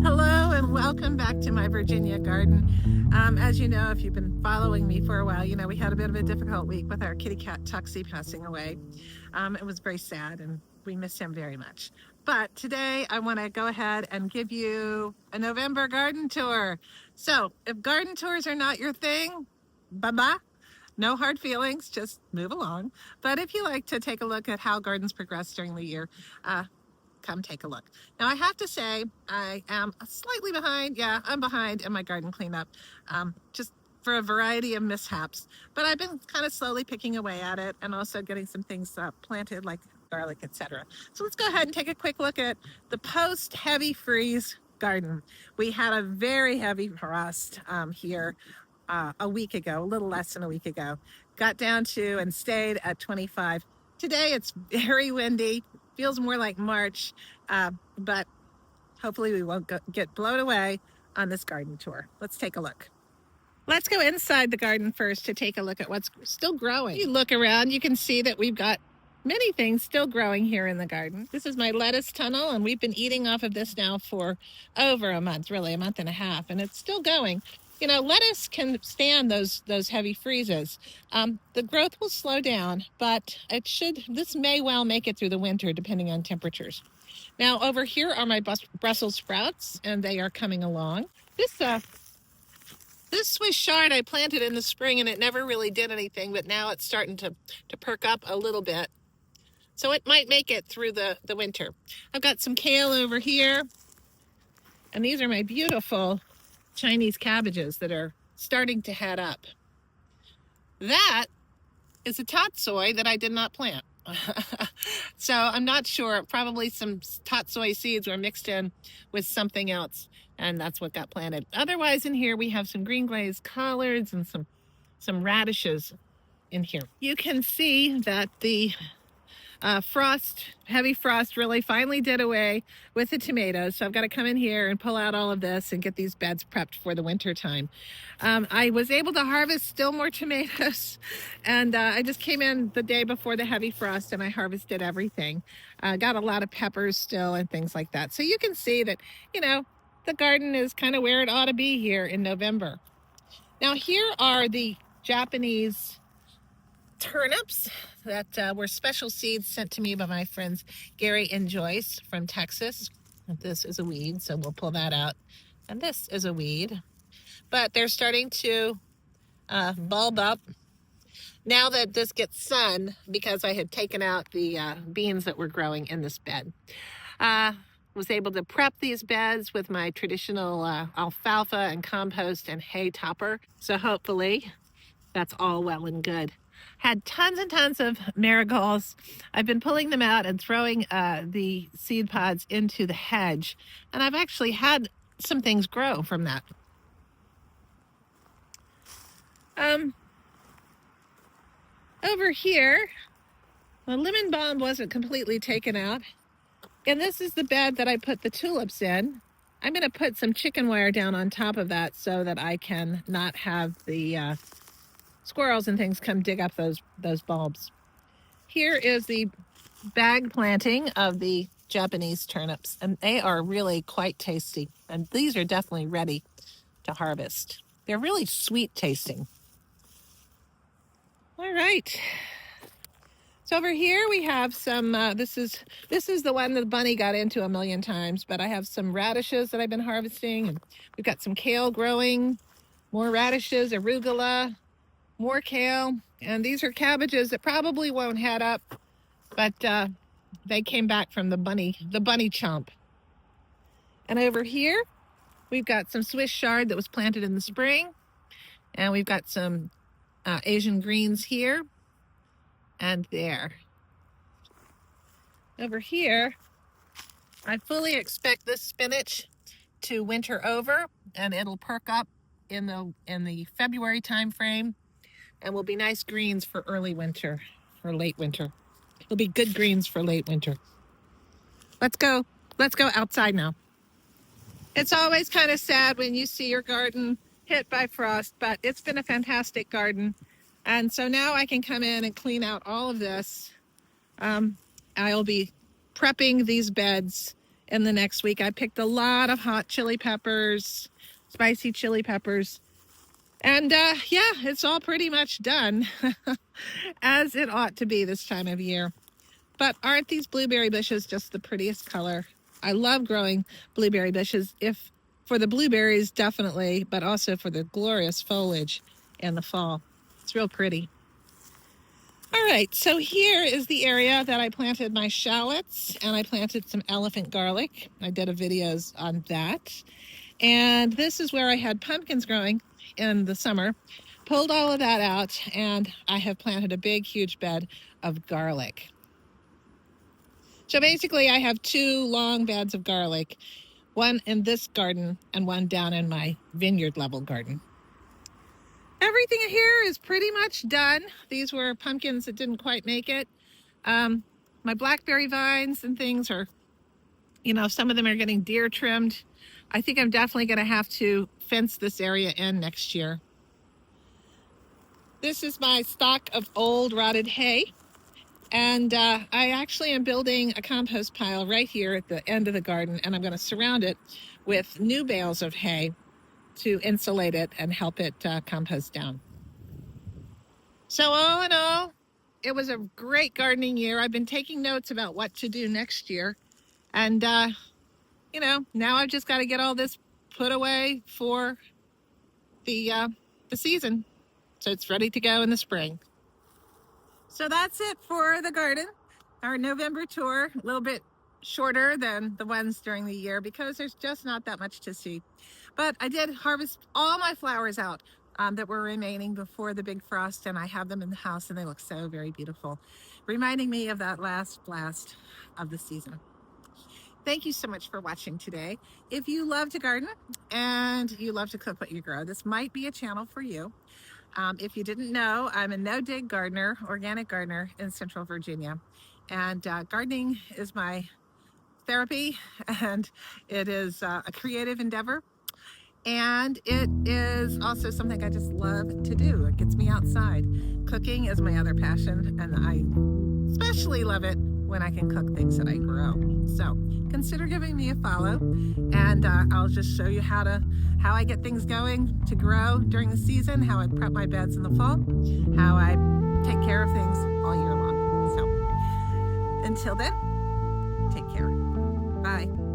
Hello and welcome back to my Virginia garden. As you know, if you've been following me for a while, you know we had a bit of a difficult week with our kitty cat Tuxie passing away. It was very sad and we miss him very much. But today I want to go ahead and give you a November garden tour. So if garden tours are not your thing, bye-bye. No hard feelings, just move along. But if you like to take a look at how gardens progress during the year, come take a look. Now I have to say I am slightly behind. Yeah, I'm behind in my garden cleanup, just for a variety of mishaps. But I've been kind of slowly picking away at it and also getting some things planted like garlic, etc. So let's go ahead and take a quick look at the post heavy freeze garden. We had a very heavy frost here a week ago, a little less than a week ago. Got down to and stayed at 25. Today it's very windy, feels more like March, but hopefully we won't get blown away on this garden tour. Let's take a look. Let's go inside the garden first to take a look at what's still growing. You look around, you can see that we've got many things still growing here in the garden. This is my lettuce tunnel, and we've been eating off of this now for over a month, really a month and a half, and it's still going. You know, lettuce can stand those heavy freezes. The growth will slow down, but this may well make it through the winter depending on temperatures. Now over here are my Brussels sprouts, and they are coming along. This Swiss chard I planted in the spring and it never really did anything, but now it's starting to perk up a little bit. So it might make it through the winter. I've got some kale over here, and these are my beautiful Chinese cabbages that are starting to head up. That is a tatsoi that I did not plant. So I'm not sure, probably some tatsoi seeds were mixed in with something else, and that's what got planted. Otherwise in here we have some green glazed collards and some radishes in here. You can see that the heavy frost really finally did away with the tomatoes. So I've got to come in here and pull out all of this and get these beds prepped for the winter time. I was able to harvest still more tomatoes, and I just came in the day before the heavy frost and I harvested everything. Got a lot of peppers still and things like that. So you can see that, you know, the garden is kind of where it ought to be here in November. Now here are the Japanese turnips that were special seeds sent to me by my friends Gary and Joyce from Texas. And this is a weed, so we'll pull that out. And this is a weed. But they're starting to bulb up now that this gets sun, because I had taken out the beans that were growing in this bed. Was able to prep these beds with my traditional alfalfa and compost and hay topper. So hopefully that's all well and good. Had tons and tons of marigolds. I've been pulling them out and throwing the seed pods into the hedge, and I've actually had some things grow from that. Over here, the lemon balm wasn't completely taken out, and this is the bed that I put the tulips in. I'm going to put some chicken wire down on top of that so that I can not have the squirrels and things come dig up those bulbs. Here is the bag planting of the Japanese turnips, and they are really quite tasty. And these are definitely ready to harvest. They're really sweet tasting. All right. So over here we have some, this is the one that the bunny got into a million times, but I have some radishes that I've been harvesting, and we've got some kale growing, more radishes, arugula, more kale, and these are cabbages that probably won't head up, but they came back from the bunny chomp. And over here we've got some Swiss chard that was planted in the spring, and we've got some Asian greens here and there. Over here I fully expect this spinach to winter over, and it'll perk up in the February time frame, and will be nice greens for early winter, for late winter. It'll be good greens for late winter. Let's go outside now. It's always kind of sad when you see your garden hit by frost, but it's been a fantastic garden. And so now I can come in and clean out all of this. I'll be prepping these beds in the next week. I picked a lot of hot chili peppers, spicy chili peppers. And yeah, it's all pretty much done as it ought to be this time of year. But aren't these blueberry bushes just the prettiest color? I love growing blueberry bushes, if for the blueberries, definitely, but also for the glorious foliage in the fall. It's real pretty. All right, so here is the area that I planted my shallots, and I planted some elephant garlic. I did a videos on that. And this is where I had pumpkins growing in the summer. Pulled all of that out, and I have planted a big, huge bed of garlic. So basically, I have 2 long beds of garlic, one in this garden and one down in my vineyard level garden. Everything here is pretty much done. These were pumpkins that didn't quite make it. My blackberry vines and things are, some of them are getting deer trimmed. I think I'm definitely going to have to fence this area in next year. This is my stock of old rotted hay. And I actually am building a compost pile right here at the end of the garden, and I'm going to surround it with new bales of hay to insulate it and help it compost down. So all in all, it was a great gardening year. I've been taking notes about what to do next year. And, now I've just got to get all this put away for the season, so it's ready to go in the spring. So that's it for the garden. Our November tour, a little bit shorter than the ones during the year because there's just not that much to see. But I did harvest all my flowers out that were remaining before the big frost, and I have them in the house, and they look so very beautiful, reminding me of that last blast of the season. Thank you so much for watching today. If you love to garden and you love to cook what you grow, this might be a channel for you. If you didn't know, I'm a no-dig gardener, organic gardener in Central Virginia. And gardening is my therapy, and it is a creative endeavor. And it is also something I just love to do. It gets me outside. Cooking is my other passion, and I especially love it when I can cook things that I grow. So consider giving me a follow, and I'll just show you how I get things going to grow during the season, how I prep my beds in the fall, how I take care of things all year long. So until then, take care. Bye.